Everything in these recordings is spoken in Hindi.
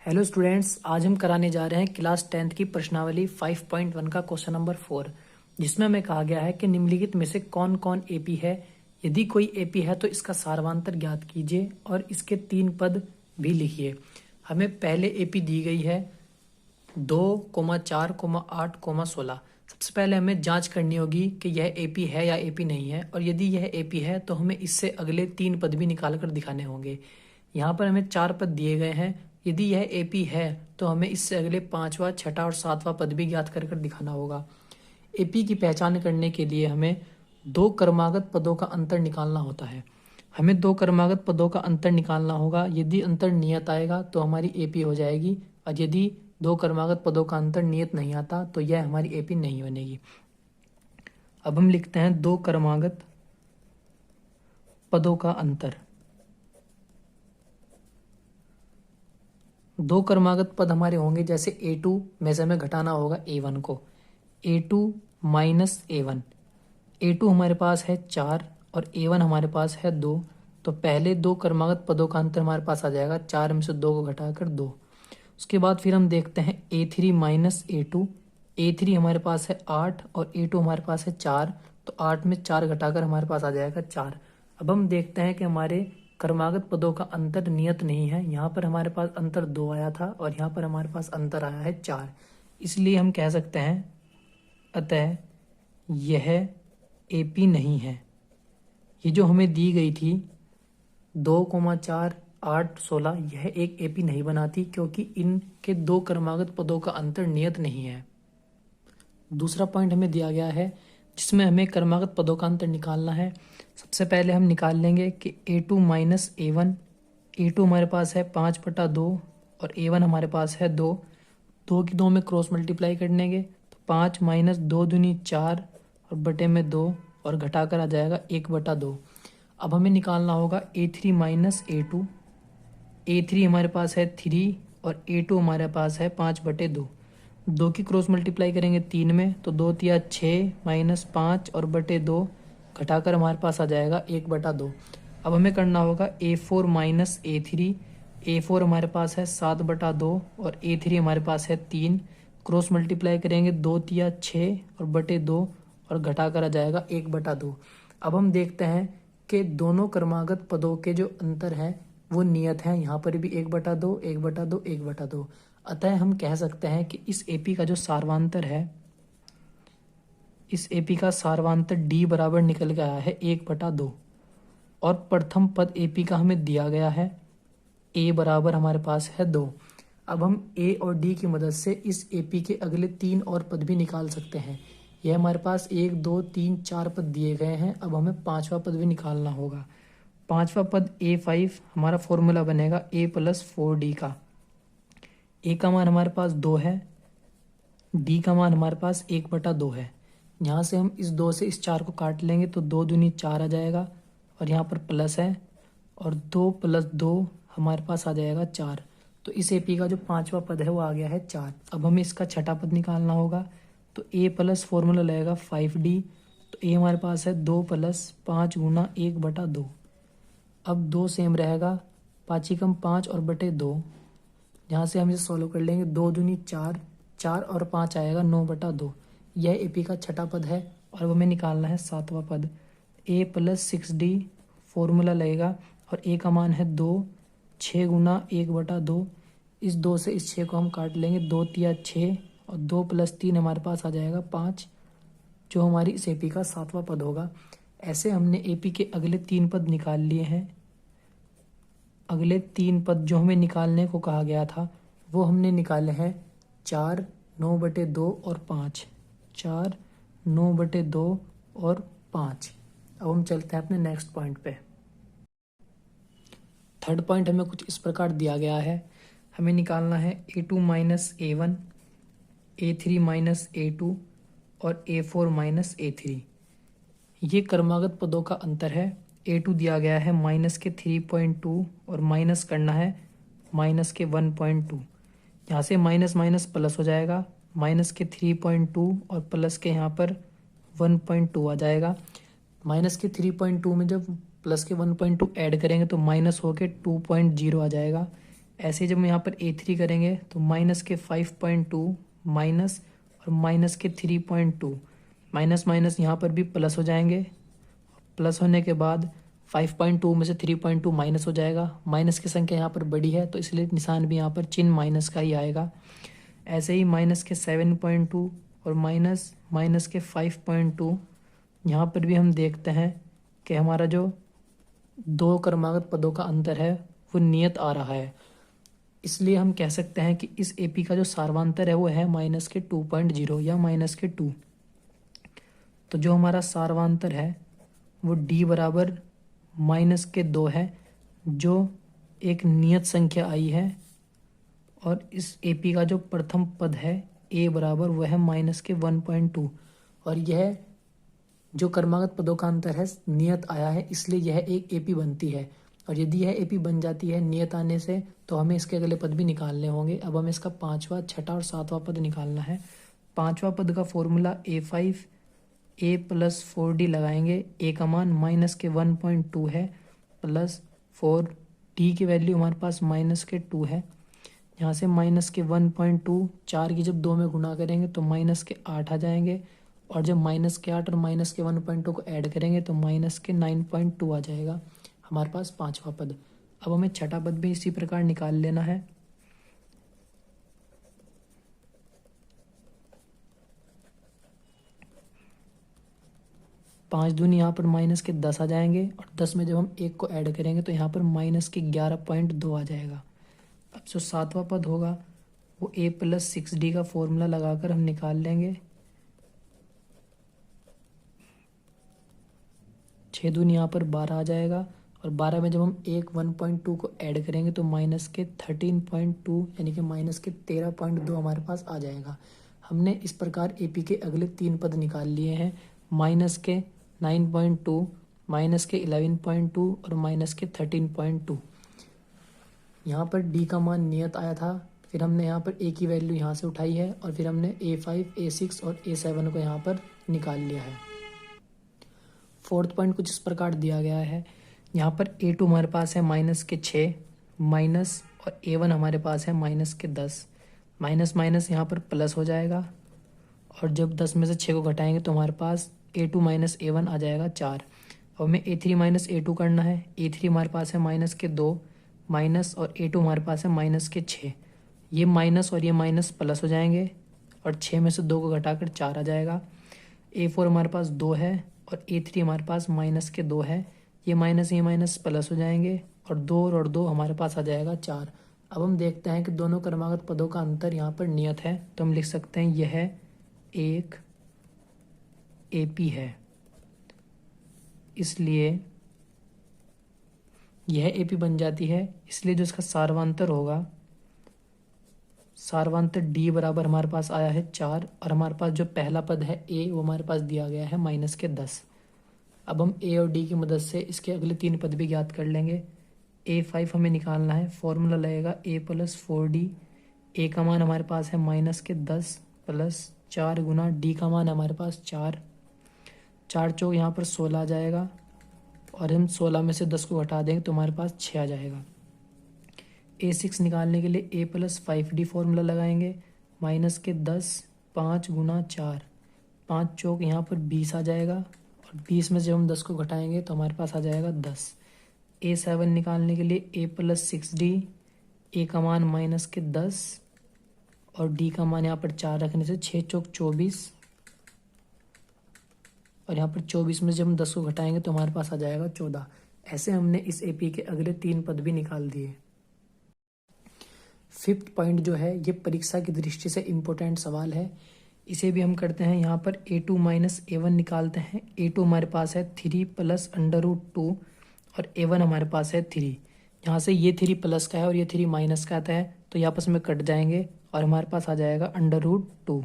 हेलो स्टूडेंट्स, आज हम कराने जा रहे हैं क्लास 10th की प्रश्नावली 5.1 का क्वेश्चन नंबर 4, जिसमें हमें कहा गया है कि निम्नलिखित में से कौन कौन एपी है। यदि कोई एपी है तो इसका सारवांतर ज्ञात कीजिए और इसके 3 पद भी लिखिए। हमें पहले एपी दी गई है 2,4,8,16। सबसे पहले हमें जांच करनी होगी कि यह एपी है या एपी नहीं है, और यदि यह एपी है तो हमें इससे अगले 3 पद भी निकाल कर दिखाने होंगे। यहाँ पर हमें 4 पद दिए गए हैं। यदि यह एपी है तो हमें इससे अगले 5वां, 6वां और 7वां पद भी ज्ञात कर दिखाना होगा। एपी की पहचान करने के लिए हमें 2 क्रमागत पदों का अंतर निकालना होता है। हमें 2 क्रमागत पदों का अंतर निकालना होगा। यदि अंतर नियत आएगा तो हमारी एपी हो जाएगी, और यदि 2 क्रमागत पदों का अंतर नियत नहीं आता तो यह हमारी एपी नहीं बनेगी। अब हम लिखते हैं 2 क्रमागत पदों का अंतर। 2 क्रमागत पद हमारे होंगे, जैसे A2 में से हमें घटाना होगा A1 को। A2 minus A1। A2 हमारे पास है 4 और A1 हमारे पास है 2। तो पहले 2 क्रमागत पदों का अंतर हमारे पास आ जाएगा, 4 में से 2 को घटाकर 2। उसके बाद फिर हम देखते हैं A3 माइनस A2। A3 हमारे पास है 8 और A2 हमारे पास है 4। तो 8 में 4 घटाकर हमारे पास आ जाएगा 4। अब हम देखते हैं कि हमारे क्रमागत पदों का अंतर नियत नहीं है। यहाँ पर हमारे पास अंतर 2 आया था और यहाँ पर हमारे पास अंतर आया है 4। इसलिए हम कह सकते हैं अतः यह एपी नहीं है। ये जो हमें दी गई थी 2,4, 8, 16, यह एक एपी नहीं बनाती, क्योंकि इनके 2 क्रमागत पदों का अंतर नियत नहीं है। दूसरा पॉइंट हमें दिया गया है जिसमें हमें क्रमागत पदों का अंतर निकालना है। सबसे पहले हम निकाल लेंगे कि A2 माइनस A1। A2 हमारे पास है 5/2 और A1 हमारे पास है 2। 2 की 2 में क्रॉस मल्टीप्लाई कर लेंगे तो 5 माइनस 2 दूनी 4 और बटे में 2 और घटाकर आ जाएगा 1/2। अब हमें निकालना होगा A3 माइनस A2। A3 हमारे पास है 3 और A2 हमारे पास है 5/2। 2 की क्रॉस मल्टीप्लाई करेंगे 3 में तो 2 तिया 6 माइनस 5 और बटे 2 घटाकर हमारे पास आ जाएगा 1/2। अब हमें करना होगा A4 माइनस A3। A4 हमारे पास है 7/2 और A3 हमारे पास है 3। क्रॉस मल्टीप्लाई करेंगे 2 तिया 6 और बटे 2 और घटाकर आ जाएगा 1/2। अब हम देखते हैं कि दोनों क्रमागत पदों के जो अंतर हैं वो नियत हैं। यहाँ पर भी 1/2, 1/2, 1/2। अतः हम कह सकते हैं कि इस एपी का जो सारवांतर है, इस एपी का सारवांतर डी बराबर निकल के आया है 1/2। और प्रथम पद एपी का हमें दिया गया है ए बराबर हमारे पास है 2। अब हम ए और डी की मदद से इस एपी के अगले 3 और पद भी निकाल सकते हैं। यह हमारे पास 1, 2, 3, 4 पद दिए गए हैं। अब हमें 5वां पद भी निकालना होगा। 5वां पद A5 हमारा फॉर्मूला बनेगा A प्लस 4D का। ए का मान हमारे पास 2 है, डी का मान हमारे पास 1/2 है। यहाँ से हम इस 2 से इस 4 को काट लेंगे तो 2 दूनी 4 आ जाएगा और यहाँ पर प्लस है, और 2 प्लस 2 हमारे पास आ जाएगा 4। तो इस एपी का जो 5वां पद है वो आ गया है 4। अब हमें इसका 6ठा पद निकालना होगा। तो ए प्लस फॉर्मूला लगेगा 5D। तो ए हमारे पास है 2 प्लस 5 गुना 1/2। अब 2 सेम रहेगा, 5 कम 5 और बटे 2। यहाँ से हम इसे सॉल्व कर लेंगे। 2 दूनी 4, 4 और 5 आएगा 9/2। यह एपी का 6ठा पद है। और अब हमें निकालना है 7वां पद। A प्लस 6D फॉर्मूला लगेगा और ए का मान है 2, 6 गुना 1/2। इस 2 से इस 6 को हम काट लेंगे। 2 तिया 6 और 2 प्लस 3 हमारे पास आ जाएगा 5, जो हमारी इस एपी का 7वां पद होगा। ऐसे हमने एपी के अगले 3 पद निकाल लिए हैं। अगले 3 पद जो हमें निकालने को कहा गया था वो हमने निकाले हैं 4, 9/2 और 5। 4, 9/2 और 5। अब हम चलते हैं अपने नेक्स्ट पॉइंट पे। थर्ड पॉइंट हमें कुछ इस प्रकार दिया गया है। हमें निकालना है A2 minus A1, A3 minus A2 और A4 माइनस A3। ये क्रमागत पदों का अंतर है। A2 दिया गया है माइनस के 3.2 और माइनस करना है माइनस के 1.2। यहाँ से माइनस माइनस प्लस हो जाएगा, माइनस के 3.2 और प्लस के यहाँ पर 1.2 आ जाएगा। माइनस के 3.2 में जब प्लस के 1.2 ऐड करेंगे तो माइनस होके 2.0 आ जाएगा। ऐसे जब हम यहाँ पर A3 करेंगे तो माइनस के 5.2 माइनस और माइनस के 3.2, माइनस माइनस यहाँ पर भी प्लस हो जाएंगे। प्लस होने के बाद 5.2 में से 3.2 माइनस हो जाएगा। माइनस की संख्या यहाँ पर बड़ी है तो इसलिए निशान भी यहाँ पर चिन्ह माइनस का ही आएगा। ऐसे ही माइनस के 7.2 और माइनस माइनस के 5.2, यहाँ पर भी हम देखते हैं कि हमारा जो दो क्रमागत पदों का अंतर है वो नियत आ रहा है। इसलिए हम कह सकते हैं कि इस AP का जो सार्वांतर है वो है माइनस के 2.0 या माइनस के 2। तो जो हमारा सार्वांतर है वो D बराबर माइनस के 2 है, जो एक नियत संख्या आई है। और इस AP का जो प्रथम पद है A बराबर वह है माइनस के 1.2। और यह जो क्रमागत पदों का अंतर है नियत आया है, इसलिए यह एक AP बनती है। और यदि यह AP बन जाती है नियत आने से तो हमें इसके अगले पद भी निकालने होंगे। अब हमें इसका 5वां, 6वां और 7वां पद निकालना है। 5वां पद का formula A5 A plus 4D लगाएंगे। A का मान माइनस के 1.2 है प्लस 4D की वैल्यू हमारे पास माइनस के 2 है। यहाँ से माइनस के 1.2 4 की जब 2 में गुना करेंगे तो माइनस के 8 आ जाएंगे। और जब माइनस के 8 और माइनस के 1.2 को ऐड करेंगे तो माइनस के 9.2 आ जाएगा हमारे पास 5वां पद। अब हमें 6ठा पद भी इसी प्रकार निकाल लेना है। पाँच दूनी यहाँ पर माइनस के 10 आ जाएंगे और 10 में जब हम 1 को ऐड करेंगे तो यहाँ पर माइनस के 11.2 आ जाएगा। अब जो 7वां पद होगा वो A प्लस 6D का फॉर्मूला लगाकर हम निकाल लेंगे। 6 दूनी यहाँ पर 12 आ जाएगा और 12 में जब हम 1.2 को ऐड करेंगे तो माइनस के 13.2 यानी कि माइनस के 13.2 हमारे पास आ जाएगा। हमने इस प्रकार AP के अगले 3 पद निकाल लिए हैं, माइनस के 9.2, माइनस के 11.2 और माइनस के 13.2। यहाँ पर D का मान नियत आया था, फिर हमने यहाँ पर A की वैल्यू यहाँ से उठाई है और फिर हमने A5, A6 और A7 को यहाँ पर निकाल लिया है। 4th पॉइंट कुछ इस प्रकार दिया गया है। यहाँ पर A2 हमारे पास है माइनस के 6 माइनस और A1 हमारे पास है माइनस के 10। माइनस माइनस यहाँ पर प्लस हो जाएगा और जब 10 में से 6 को घटाएंगे तो हमारे पास A2 माइनस A1 आ जाएगा 4। अब हमें A3 माइनस A2 करना है। A3 हमारे पास है माइनस के 2 माइनस और A2 हमारे पास है माइनस के 6। ये माइनस और ये माइनस प्लस हो जाएंगे और 6 में से 2 को घटाकर 4 आ जाएगा। A4 हमारे पास 2 है और A3 हमारे पास माइनस के 2 है। ये माइनस प्लस हो जाएंगे और 2 और 2 हमारे पास आ जाएगा 4। अब हम देखते हैं कि दोनों क्रमागत पदों का अंतर यहाँ पर नियत है, तो हम लिख सकते हैं यह एक AP है, इसलिए यह AP बन जाती है। इसलिए जो इसका सार्वांतर होगा, सार्वांतर D बराबर हमारे पास आया है 4 और हमारे पास जो पहला पद है A वो हमारे पास दिया गया है माइनस के 10। अब हम A और D की मदद से इसके अगले 3 पद भी ज्ञात कर लेंगे। A5 हमें निकालना है, फॉर्मूला लगेगा A प्लस 4D। A का मान हमारे पास है माइनस के 10 प्लस 4 गुना D का मान हमारे पास 4। 4 चौक यहाँ पर 16 आ जाएगा और हम 16 में से 10 को घटा देंगे तो हमारे पास 6 आ जाएगा। A6 निकालने के लिए A प्लस 5D फॉर्मूला लगाएंगे, माइनस के 10 5 गुना 4। 5 चौक यहाँ पर 20 आ जाएगा और 20 में जब हम 10 को घटाएंगे तो हमारे पास आ जाएगा 10। A7 निकालने के लिए A प्लस 6D, A का मान माइनस के 10 और D का मान यहाँ पर 4 रखने से 6 चौक 24 और यहाँ पर 24 में जब हम 10 को घटाएंगे तो हमारे पास आ जाएगा 14। ऐसे हमने इस AP के अगले 3 पद भी निकाल दिए। 5th पॉइंट जो है ये परीक्षा की दृष्टि से इम्पोर्टेंट सवाल है, इसे भी हम करते हैं। यहाँ पर A2 माइनस A1 निकालते हैं। A2 हमारे पास है 3 प्लस √2 और A1 हमारे पास है 3। यहाँ से ये 3 प्लस का है और ये 3 माइनस का आता है तो ये आपस में कट जाएंगे और हमारे पास आ जाएगा √2।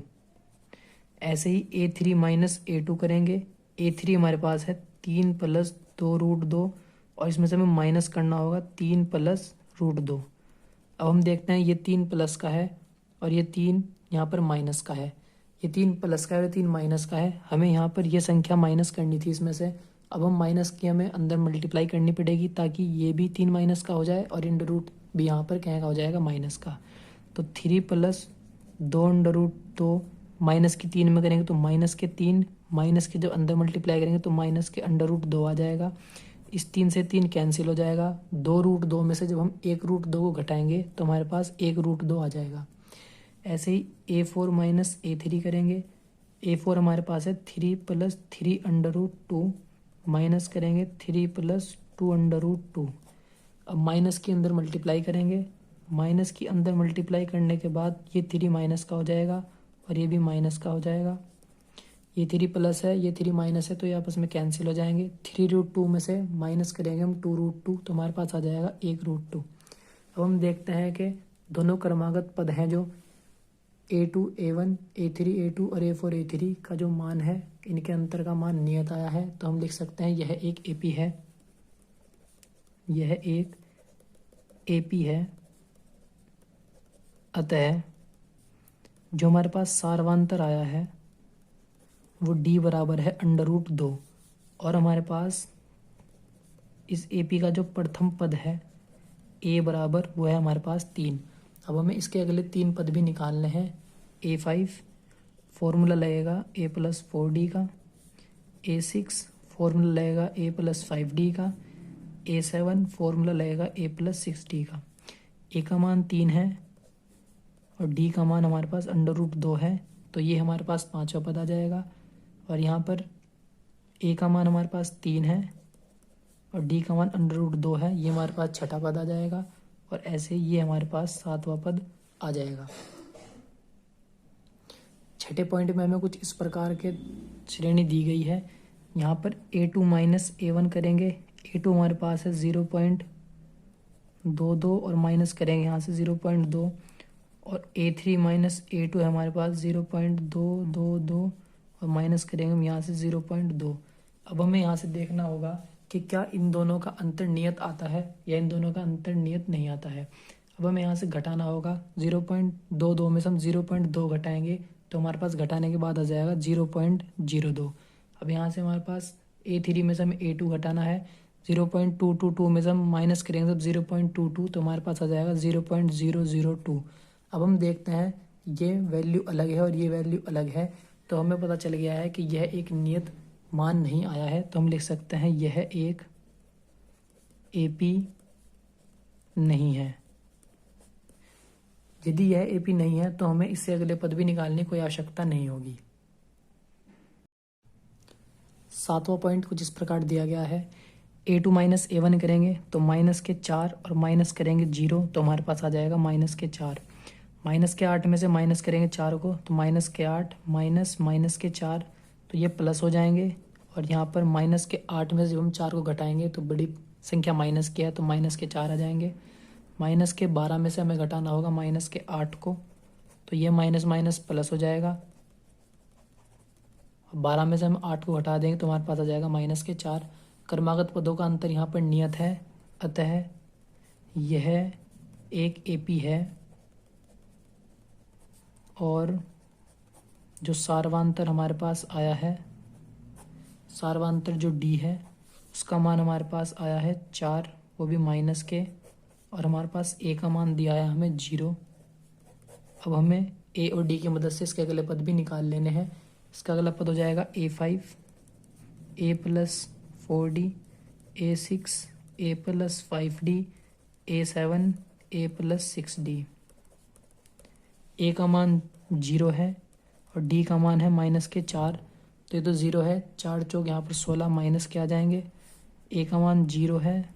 ऐसे ही A3 माइनस A2 करेंगे। A3 हमारे पास है 3 प्लस 2√2 और इसमें से हमें माइनस करना होगा 3 प्लस √2। अब हम देखते हैं ये 3 प्लस का है और ये 3 यहाँ पर माइनस का है। ये 3 प्लस का है और 3 माइनस का है, हमें यहाँ पर ये संख्या माइनस करनी थी इसमें से। अब हम माइनस की हमें अंदर मल्टीप्लाई करनी पड़ेगी ताकि ये भी 3 माइनस का हो जाए और इन रूट भी यहाँ पर क्या का हो जाएगा माइनस का। तो 3 प्लस 2√2 माइनस की 3 में करेंगे तो माइनस के 3, माइनस के जब अंदर मल्टीप्लाई करेंगे तो माइनस के √2 आ जाएगा। इस 3 से 3 कैंसिल हो जाएगा। 2√2 में से जब हम 1√2 को घटाएंगे तो हमारे पास 1√2 आ जाएगा। ऐसे ही A4 माइनस A3 करेंगे। A4 हमारे पास है 3 प्लस 3√2 माइनस करेंगे 3 प्लस 2√2। अब माइनस के अंदर मल्टीप्लाई करेंगे, माइनस के अंदर मल्टीप्लाई करने के बाद ये 3 माइनस का हो जाएगा और ये भी माइनस का हो जाएगा। ये 3 प्लस है, ये 3 माइनस है, तो ये आपस में कैंसिल हो जाएंगे। 3√2 में से माइनस करेंगे हम 2√2 तो हमारे पास आ जाएगा 1√2। अब हम देखते हैं कि दोनों क्रमागत पद हैं जो A2 A1 A3 A2 और A4 A3 का जो मान है, इनके अंतर का मान नियत आया है। तो हम लिख सकते हैं यह एक AP है, यह एक AP है। अतः जो हमारे पास सारवांतर आया है वो D बराबर है √2 और हमारे पास इस AP का जो प्रथम पद है A बराबर वो है हमारे पास 3। अब हमें इसके अगले 3 पद भी निकालने हैं। A5 फॉर्मूला लगेगा A प्लस 4D का, A6 फॉर्मूला लगेगा A प्लस 5D का, A7 फॉर्मूला लगेगा A प्लस 6D का। A का मान 3 है और D का मान हमारे पास √2 है, तो ये हमारे पास 5वां पद आ जाएगा। और यहाँ पर A का मान हमारे पास 3 है और D का मान √2 है, ये हमारे पास 6ठा पद आ जाएगा। और ऐसे ये हमारे पास 7वां पद आ जाएगा। छठे पॉइंट में हमें कुछ इस प्रकार के श्रेणी दी गई है। यहाँ पर A2 माइनस A1 करेंगे। A2 हमारे पास है 0.22 और माइनस करेंगे यहाँ से 0.2 और A3 माइनस A2 है हमारे पास 0.222 और माइनस करेंगे हम यहाँ से 0.2। अब हमें यहाँ से देखना होगा कि क्या इन दोनों का अंतर नियत आता है या इन दोनों का अंतर नियत नहीं आता है। अब हमें यहाँ से घटाना होगा। 0.22 में से हम 0.2 घटाएंगे तो हमारे पास घटाने के बाद आ जाएगा 0.02। अब यहाँ से हमारे पास A3 में से हमें A2 घटाना है। 0.222 में से हम माइनस करेंगे तब 0.22 तो हमारे पास आ जाएगा 0.002। अब हम देखते हैं ये वैल्यू अलग है और ये वैल्यू अलग है, तो हमें पता चल गया है कि यह एक नियत मान नहीं आया है। तो हम लिख सकते हैं यह एक AP नहीं है। यदि यह AP नहीं है तो हमें इससे अगले पद भी निकालने की कोई आवश्यकता नहीं होगी। 7वां पॉइंट कुछ इस प्रकार दिया गया है। A2 माइनस A1 करेंगे तो माइनस के 4 और माइनस करेंगे 0 तो हमारे पास आ जाएगा माइनस के 4। माइनस के 8 में से माइनस करेंगे 4 को तो माइनस के 8 माइनस माइनस के 4 तो ये प्लस हो जाएंगे। और यहाँ पर माइनस के 8 में से जब हम 4 को घटाएंगे तो बड़ी संख्या माइनस की है तो माइनस के 4 आ जाएंगे। माइनस के 12 में से हमें घटाना होगा माइनस के 8 को, तो ये माइनस माइनस प्लस हो जाएगा। 12 में से हम 8 को घटा देंगे तो हमारे पास आ जाएगा माइनस के 4। क्रमागत पदों का अंतर यहाँ पर नियत है, अतः यह एक AP है और जो सारवांतर हमारे पास आया है, सारवांतर जो D है उसका मान हमारे पास आया है 4, वो भी माइनस के, और हमारे पास A का मान दिया है हमें 0। अब हमें A और D की मदद से इसके अगले पद भी निकाल लेने हैं। इसका अगला पद हो जाएगा A5 A plus 4D, A6 A plus 5D, A7 A plus 6D। A का मान 0 है और D का मान है माइनस के 4, तो ये तो 0 है। 4 चौक यहाँ पर 16 माइनस के आ जाएंगे। A का मान 0 है,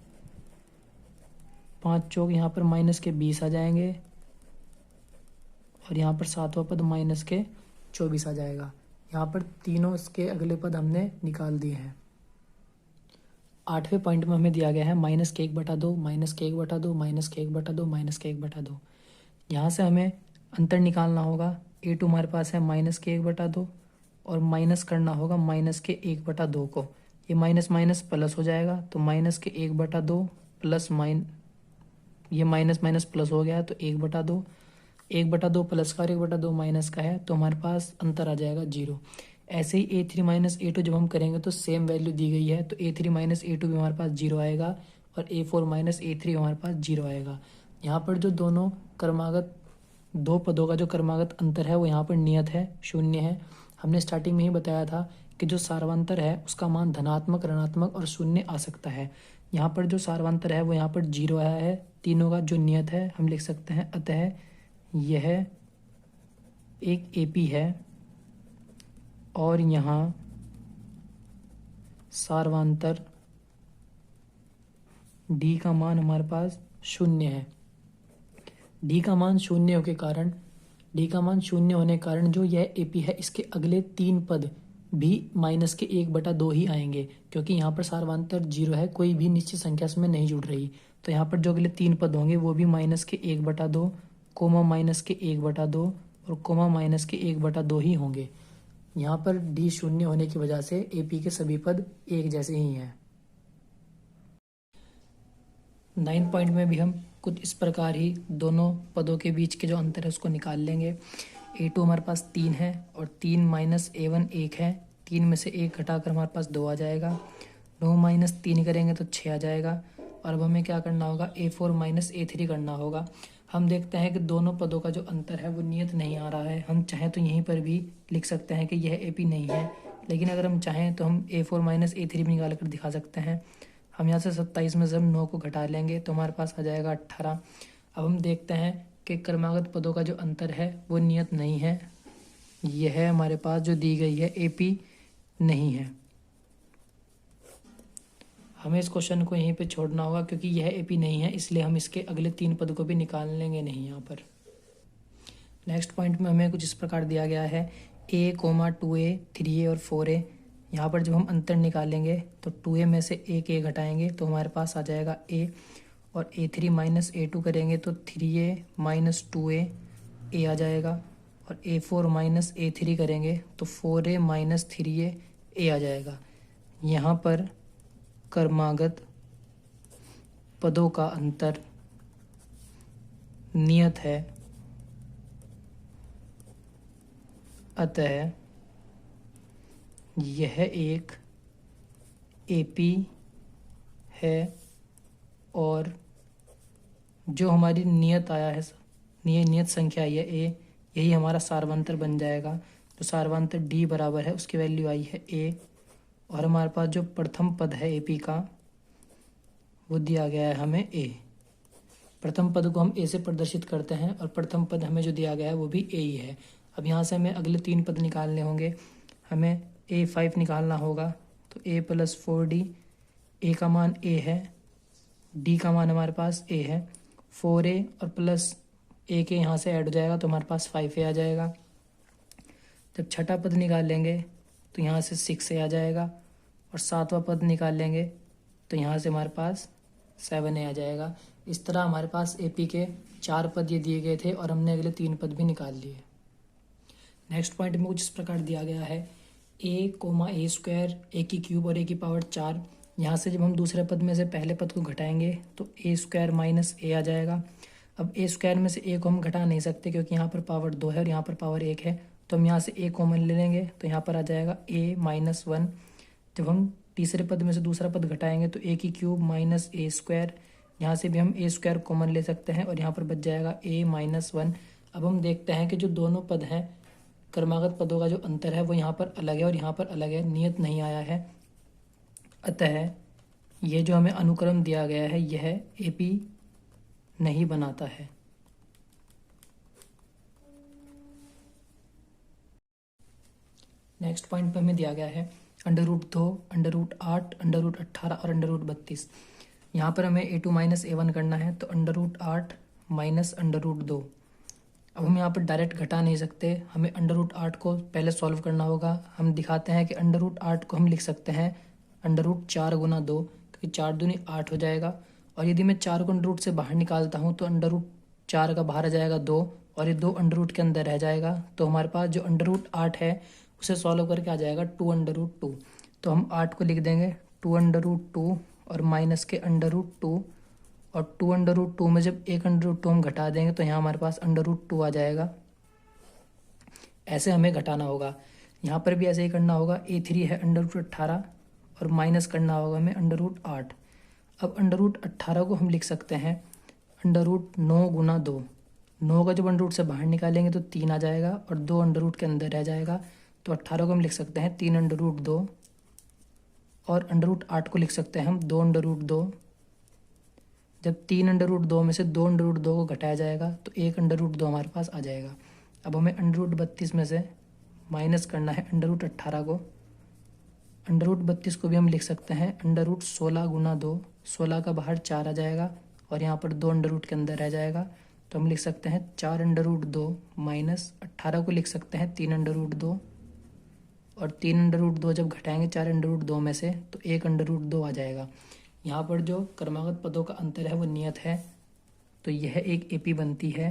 5 चौक यहाँ पर माइनस के 20 आ जाएंगे और यहाँ पर 7वां पद माइनस के 24 आ जाएगा। यहाँ पर तीनों इसके अगले पद हमने निकाल दिए हैं। 8वें पॉइंट में हमें दिया गया है माइनस के 1/2 माइनस के 1/2 माइनस के 1/2 माइनस के 1/2। यहाँ से हमें अंतर निकालना होगा। A2 हमारे पास है माइनस के 1/2 और माइनस करना होगा माइनस के 1/2 को। ये माइनस माइनस प्लस हो जाएगा तो माइनस के 1/2 प्लस ये माइनस माइनस प्लस हो गया तो 1/2, 1/2 प्लस का और 1/2 माइनस का है तो हमारे पास अंतर आ जाएगा 0। ऐसे ही A3 माइनस A2 जब हम करेंगे तो सेम वैल्यू दी गई है तो A3 माइनस A2 भी हमारे पास 0 आएगा और A4 माइनस A3 हमारे पास 0 आएगा। यहाँ पर जो दोनों क्रमागत दो पदों का जो क्रमागत अंतर है वो यहाँ पर नियत है, शून्य है। हमने स्टार्टिंग में ही बताया था कि जो सार्वंतर है उसका मान धनात्मक, ऋणात्मक और शून्य आ सकता है। यहाँ पर जो सार्वंतर है वो यहाँ पर 0 आया है। तीनों का जो नियत है हम लिख सकते हैं, अतः यह एक एपी है और यहाँ सार्वंतर डी का मान हमारे पास शून्य है। डी का मान शून्य होने के कारण जो यह एपी है इसके अगले 3 पद भी -1/2 ही आएंगे, क्योंकि यहाँ पर सार्वंतर 0 है, कोई भी निश्चित संख्या इसमें नहीं जुड़ रही। तो यहाँ पर जो अगले 3 पद होंगे वो भी -1/2, कोमा -1/2 और कोमा -1/2 ही होंगे। यहाँ पर डी शून्य होने की वजह से एपी के सभी पद एक जैसे ही हैं। 9 पॉइंट में भी हम कुछ इस प्रकार ही दोनों पदों के बीच के जो अंतर है उसको निकाल लेंगे। A2 हमारे पास 3 है और 3 - A1 1 है। 3 में से 1 घटाकर हमारे पास 2 आ जाएगा। 9 - 3 करेंगे तो 6 आ जाएगा। और अब हमें क्या करना होगा, A4 - A3 करना होगा। हम देखते हैं कि दोनों पदों का जो अंतर है वो नियत नहीं आ रहा है। हम चाहें तो यहीं पर भी लिख सकते हैं कि यह AP नहीं है, लेकिन अगर हम चाहें तो हम A4 - A3 भी निकाल कर दिखा सकते हैं। हम यहाँ से 27 में से हम 9 को घटा लेंगे तो हमारे पास आ जाएगा 18। अब हम देखते हैं कि क्रमागत पदों का जो अंतर है वो नियत नहीं है। यह हमारे पास जो दी गई है AP नहीं है। हमें इस क्वेश्चन को यहीं पे छोड़ना होगा, क्योंकि यह AP नहीं है, इसलिए हम इसके अगले 3 पद को भी निकाल लेंगे नहीं यहाँ पर। नेक्स्ट पॉइंट में हमें कुछ इस प्रकार दिया गया है, A, 2A, 3A और 4A। यहाँ पर जब हम अंतर निकालेंगे तो 2A में से एक A घटाएंगे तो हमारे पास आ जाएगा A, और A3 - A2 करेंगे तो 3A - 2A A आ जाएगा, और A4 - A3 करेंगे तो 4A - 3A A आ जाएगा। यहाँ पर क्रमागत पदों का अंतर नियत है, अतः यह एक AP है और जो हमारी नियत आया है, नियत संख्या आई है A, यही हमारा सार्वंतर बन जाएगा। जो सार्वंतर D बराबर है उसकी वैल्यू आई है A, और हमारे पास जो प्रथम पद है AP का वो दिया गया है हमें A। प्रथम पद को हम A से प्रदर्शित करते हैं और प्रथम पद हमें जो दिया गया है वो भी A ही है। अब यहाँ से हमें अगले 3 पद निकालने होंगे। हमें A5 निकालना होगा, तो A + 4D, A का मान A है, D का मान हमारे पास A है, 4A और प्लस A के यहाँ से ऐड हो जाएगा तो हमारे पास 5A आ जाएगा। जब छठा पद निकालेंगे तो यहाँ से 6A आ जाएगा, और 7वां पद निकालेंगे तो यहाँ से हमारे पास 7A आ जाएगा। इस तरह हमारे पास AP के 4 पद ये दिए गए थे और हमने अगले 3 पद भी निकाल लिए। नेक्स्ट पॉइंट में कुछ इस प्रकार दिया गया है, A, A², A³ और A⁴। यहाँ से जब हम दूसरे पद में से पहले पद को घटाएंगे तो A² - A आ जाएगा। अब A² में से A को हम घटा नहीं सकते, क्योंकि यहाँ पर पावर 2 है और यहाँ पर पावर 1 है, तो हम यहाँ से A कॉमन ले लेंगे तो यहाँ पर आ जाएगा A - 1। जब हम तीसरे पद में से दूसरा पद घटाएंगे तो A³ - A², यहाँ से भी हम A² कॉमन ले सकते हैं और यहाँ पर बच जाएगा A - 1। अब हम देखते हैं कि जो दोनों पद हैं, क्रमागत पदों का जो अंतर है वो यहाँ पर अलग है और यहाँ पर अलग है, नियत नहीं आया है। अतः ये जो हमें अनुक्रम दिया गया है यह AP नहीं बनाता है। नेक्स्ट पॉइंट पे हमें दिया गया है √2, √8, √18 और √32। यहाँ पर हमें A2 - A1 करना है, तो √8 - √2। अब हम यहाँ पर डायरेक्ट घटा नहीं सकते, हमें √8 को पहले सॉल्व करना होगा। हम दिखाते हैं कि √8 को हम लिख सकते हैं √4 × 2, क्योंकि 4 दूनी 8 हो जाएगा। और यदि मैं 4 को √ से बाहर निकालता हूँ तो √4 का बाहर आ जाएगा 2, और ये 2 √ के अंदर रह जाएगा। तो हमारे पास जो √8 है उसे सॉल्व करके आ जाएगा 2√2। तो हम 8 को लिख देंगे 2√2 और माइनस के √2, और 2√2 में जब एक √2 हम घटा देंगे तो यहाँ हमारे पास √2 आ जाएगा। ऐसे हमें घटाना होगा। यहाँ पर भी ऐसे ही करना होगा। A3 है √18 और माइनस करना होगा हमें √8। अब √18 को हम लिख सकते हैं अंडर रूट 9 गुना 2, 9 का जब अंडर रूट से बाहर निकालेंगे तो 3 आ जाएगा और 2 अंडर रूट के अंदर रह जाएगा। तो 18 को हम लिख सकते हैं 3 अंडर रूट 2, और अंडर रूट 8 को लिख सकते हैं हम 2 अंडर रूट 2। जब 3 अंडर रूट 2 में से 2 अंडर रूट 2 को घटाया जाएगा तो 1 अंडर रूट 2 हमारे पास आ जाएगा। अब हमें अंडर रूट 32 में से माइनस करना है अंडर रूट 18 को। अंडर रूट 32 को भी हम लिख सकते हैं अंडर रूट 16 गुना 2, 16 का बाहर 4 आ जाएगा और यहाँ पर 2 अंडर रूट के अंदर रह जाएगा। तो हम लिख सकते हैं 4 अंडर रूट 2 माइनस 18 को लिख सकते हैं 3 अंडर रूट 2, और 3 अंडर रूट 2 जब घटाएंगे 4 अंडर रूट 2 में से तो 1 अंडर रूट 2 आ जाएगा। यहाँ पर जो क्रमागत पदों का अंतर है वो नियत है, तो यह एक एपी बनती है।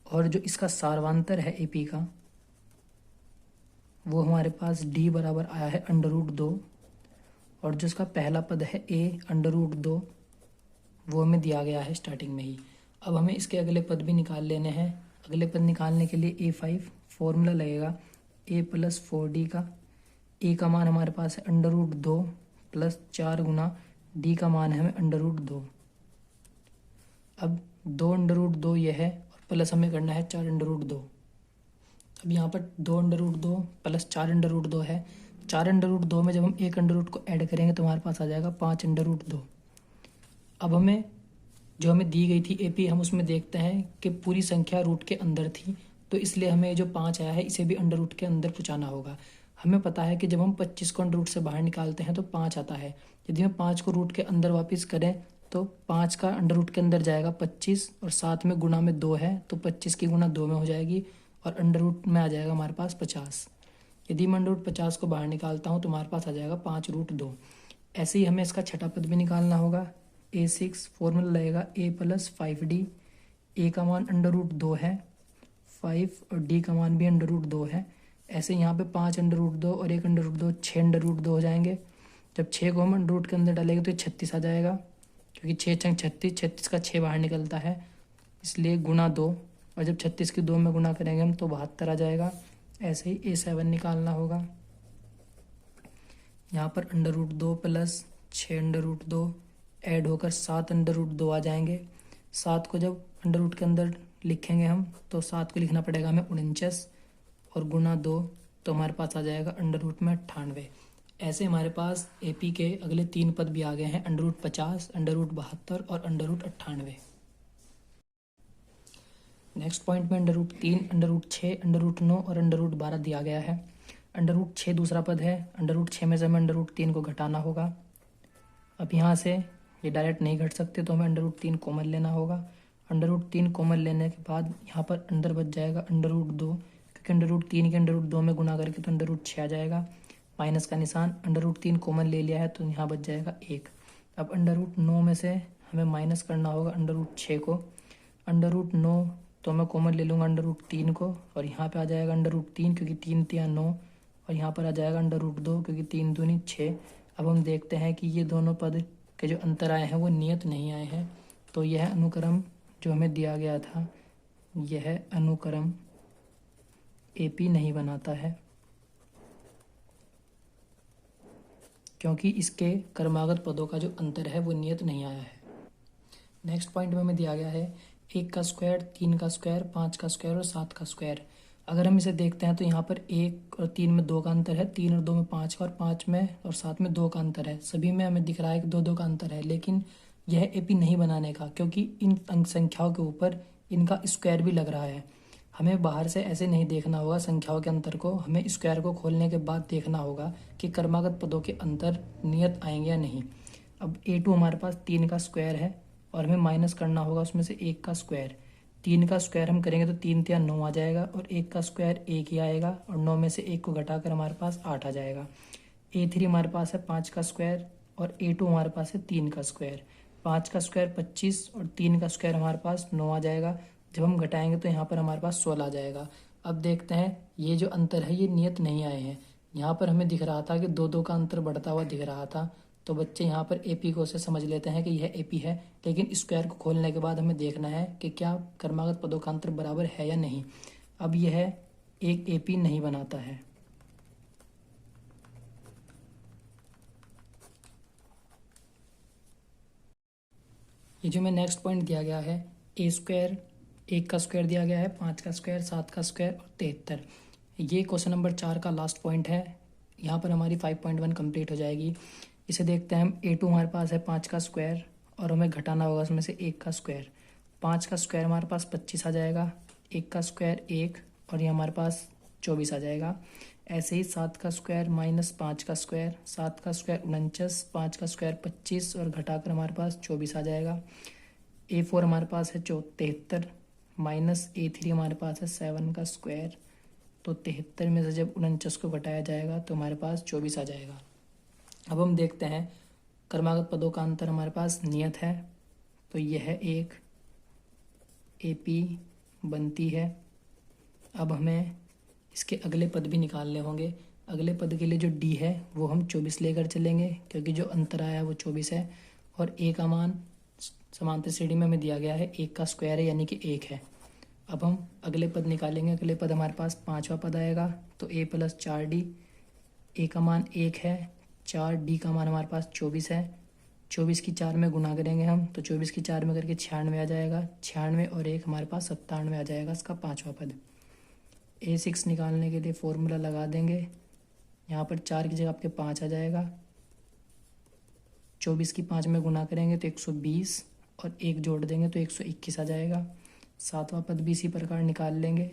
और जो इसका सार्वांतर है एपी का, वो हमारे पास डी बराबर आया है अंडर रूट 2, और जो इसका पहला पद है ए अंडर रूट 2, वो हमें दिया गया है स्टार्टिंग में ही। अब हमें इसके अगले पद भी निकाल लेने हैं। अगले पद निकालने के लिए A5 फॉर्मूला लगेगा a प्लस 4d का। ए का मान हमारे पास है अंडर रूट 2 प्लस 4 गुना डी का मान है हमें अंडर रूट 2। अब 2 अंडर रूट 2 ये है और प्लस हमें करना है 4 अंडर रूट 2। अब यहाँ पर 2 under root 2 plus 4 under root 2 है। 4 अंडर रूट 2 में जब हम 1 अंडर रूट को ऐड करेंगे तो हमारे पास आ जाएगा 5 अंडर रूट 2। अब हमें जो हमें दी गई थी एपी, हम उसमें देखते हैं कि पूरी संख्या रूट के अंदर थी, तो इसलिए हमें जो 5 आया है इसे भी अंडर रूट के अंदर पहुँचाना होगा। हमें पता है कि जब हम 25 को अंडर रूट से बाहर निकालते हैं तो 5 आता है। यदि हम 5 को रूट के अंदर वापस करें तो 5 का अंडर रूट के अंदर जाएगा 25, और साथ में गुणा में 2 है तो 25 की गुणा 2 में हो जाएगी, और अंडर रूट में आ जाएगा हमारे पास 50। यदि मैं अंडर रूट 50 को बाहर निकालता हूँ तो हमारे पास आ जाएगा 5 रूट 2। ऐसे ही हमें इसका छठा पद भी निकालना होगा। A6 फॉर्मूला लगेगा a प्लस 5d। ए का मान अंडर रूट 2 है 5, और डी का मान भी अंडर रूट 2 है। ऐसे यहाँ पे 5 अंडर रूट 2 और 1 अंडर रूट 2, 6 अंडर रूट 2 हो जाएंगे। जब 6 को हम अंडर रूट के अंदर डालेंगे तो ये 36 आ जाएगा, क्योंकि 6 छंग 36, 36 का 6 बाहर निकलता है, इसलिए गुना 2, और जब 36 की 2 में गुना करेंगे हम तो 72 आ जाएगा। ऐसे ही A7 निकालना होगा। यहाँ पर under root 2 plus 6 under root 2 ऐड होकर 7 अंडर रूट 2 आ जाएंगे। 7 को जब अंडर रूट के अंदर लिखेंगे हम तो 7 को लिखना पड़ेगा हमें 49, और गुना 2, तो हमारे पास आ जाएगा अंडर रूट में 98। ऐसे हमारे पास एपी के अगले 3 पद भी आ गए हैं, अंडर रूट 50, अंडर रूट 72 और अंडर रूट 98। नेक्स्ट पॉइंट में under root 3, under root 6, under root 9 और अंडर रूट 12 दिया गया है। अंडर रूट 6 दूसरा पद है। अंडर रूट 6 में से हमें अंडर रूट 3 को घटाना होगा। अब यहाँ से ये डायरेक्ट नहीं घट सकते तो हमें अंडर रूट 3 कॉमन लेना होगा। अंडर रूट 3 कॉमन लेने के बाद यहाँ पर अंदर बच जाएगा अंडर रूट 2, क्योंकि अंडर रूट 3 के अंडर रूट 2 में गुना करके तो अंडर रूट 6 आ जाएगा। माइनस का निशान, अंडर रूट 3 कॉमन ले लिया है तो यहाँ बच जाएगा 1। अब अंडर रूट 9 में से हमें माइनस करना होगा अंडर रूट 6 को। अंडर रूट 9 तो मैं कॉमन ले लूँगा अंडर रूट 3 को, और यहाँ पे आ जाएगा अंडर रूट 3, क्योंकि 3 तिया 9, और यहाँ पर आ जाएगा अंडर रूट 2, क्योंकि 3 दूनी 6। अब हम देखते हैं कि ये दोनों पद के जो अंतर आए हैं वो नियत नहीं आए हैं, तो यह अनुक्रम जो हमें दिया गया था यह अनुक्रम एपी नहीं बनाता है, क्योंकि इसके क्रमागत पदों का जो अंतर है वो नियत नहीं आया है। नेक्स्ट पॉइंट में हमें दिया गया है 1 का स्क्वायर, 3 का स्क्वायर, 5 का स्क्वायर और 7 का स्क्वायर। अगर हम इसे देखते हैं तो यहाँ पर 1 और 3 में 2 का अंतर है, 3 और 2 में 5 का, और 5 में और 7 में 2 का अंतर है। सभी में हमें दिख रहा है कि 2-2 का अंतर है, लेकिन यह एपी नहीं बनाने का, क्योंकि इन अंक संख्याओं के ऊपर इनका स्क्वायर भी लग रहा है। हमें बाहर से ऐसे नहीं देखना होगा संख्याओं के अंतर को, हमें स्क्वायर को खोलने के बाद देखना होगा कि क्रमागत पदों के अंतर नियत आएंगे या नहीं। अब A2 हमारे पास 3 का स्क्वायर है और हमें माइनस करना होगा उसमें से 1 का स्क्वायर। 3 का स्क्वायर हम करेंगे तो 3 तिया 9 आ जाएगा, और 1 का स्क्वायर 1 ही आएगा, और 9 में से 1 को घटाकर हमारे पास 8 आ जाएगा। A3 हमारे पास है 5 का स्क्वायर, और A2 हमारे पास है 3 का स्क्वायर। 5 का स्क्वायर 25 और 3 का स्क्वायर हमारे पास 9 आ जाएगा। जब हम घटाएंगे तो यहाँ पर हमारे पास 16 आ जाएगा। अब देखते हैं ये जो अंतर है ये नियत नहीं आए हैं। यहाँ पर हमें दिख रहा था कि 2-2 का अंतर बढ़ता हुआ दिख रहा था, तो बच्चे यहाँ पर एपी को से समझ लेते हैं कि यह एपी है, लेकिन स्क्वायर को खोलने के बाद हमें देखना है कि क्या क्रमागत पदों का अंतर बराबर है या नहीं। अब यह एक एपी नहीं बनाता है। ये जो मैं नेक्स्ट पॉइंट दिया गया है ए स्क्वायर, 1 का स्क्वायर दिया गया है, 5 का स्क्वायर, 7 का स्क्वायर और 73, ये क्वेश्चन नंबर 4 का लास्ट पॉइंट है। यहाँ पर हमारी 5.1 कंप्लीट हो जाएगी। इसे देखते हैं हम। A2 हमारे पास है 5 का स्क्वायर और हमें घटाना होगा उसमें से 1 का स्क्वायर। 5 का स्क्वायर हमारे पास 25 आ जाएगा, 1 का स्क्वायर 1 और ये हमारे पास 24 आ जाएगा। ऐसे ही 7 का स्क्वायर माइनस 5 का स्क्वायर, 7 का स्क्वायर 49, 5 का स्क्वायर 25 और घटाकर हमारे पास 24 आ जाएगा। A4 हमारे पास है 73 माइनस A3 हमारे पास है 7 का स्क्वायर, तो 73 में से जब 49 को घटाया जाएगा तो हमारे पास 24 आ जाएगा। अब हम देखते हैं क्रमागत पदों का अंतर हमारे पास नियत है, तो यह है 1 AP बनती है। अब हमें इसके अगले पद भी निकालने होंगे। अगले पद के लिए जो D है वो हम 24 लेकर चलेंगे क्योंकि जो अंतर आया है वो 24 है और A का मान समांतर श्रेणी में हमें दिया गया है 1 का स्क्वायर है यानी कि 1 है। अब हम अगले पद निकालेंगे। अगले पद हमारे पास 5वां पद आएगा, तो A प्लस 4D, A का मान 1 है, 4D का मान हमारे पास 24 है। 24 की 4 में गुना करेंगे हम, तो 24 की 4 में करके 96 आ जाएगा। 96 और 1 हमारे पास 97 आ जाएगा इसका 5वां पद। A6 निकालने के लिए फॉर्मूला लगा देंगे। यहाँ पर 4 की जगह आपके 5 आ जाएगा। 24 की 5 में गुना करेंगे तो 120 और 1 जोड़ देंगे तो 121 आ जाएगा। 7वां पद भी इसी प्रकार निकाल लेंगे।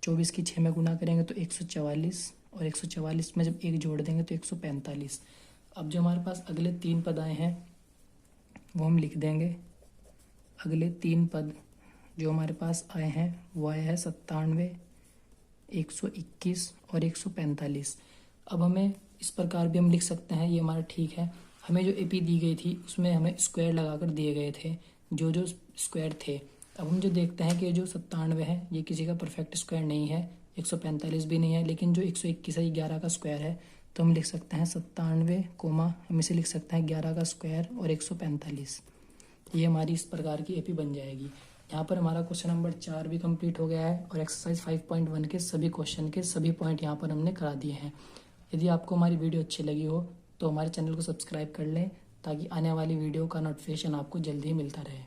24 की 6 में गुना करेंगे तो 144 और 144 में जब 1 जोड़ देंगे तो 145। अब जो हमारे पास अगले 3 पद आए हैं वो हम लिख देंगे। अगले 3 पद जो हमारे पास आए हैं वो आया है 97, 121 और 145। अब हमें इस प्रकार भी हम लिख सकते हैं, ये हमारा ठीक है। हमें जो AP दी गई थी उसमें हमें स्क्वायर लगाकर दिए गए थे जो जो स्क्वायर थे। अब हम जो देखते हैं कि जो 97 है ये किसी का परफेक्ट स्क्वायर नहीं है, 145 भी नहीं है, लेकिन जो 121 है ये 11 का स्क्वायर है। तो हम लिख सकते हैं 97 कोमा हम इसे लिख सकते हैं 11 का स्क्वायर और 145। ये हमारी इस प्रकार की AP बन जाएगी। यहाँ पर हमारा क्वेश्चन नंबर 4 भी कंप्लीट हो गया है और एक्सरसाइज 5.1 के सभी क्वेश्चन के सभी पॉइंट यहाँ पर हमने करा दिए हैं। यदि आपको हमारी वीडियो अच्छी लगी हो तो हमारे चैनल को सब्सक्राइब कर लें ताकि आने वाली वीडियो का नोटिफिकेशन आपको जल्दी ही मिलता रहे।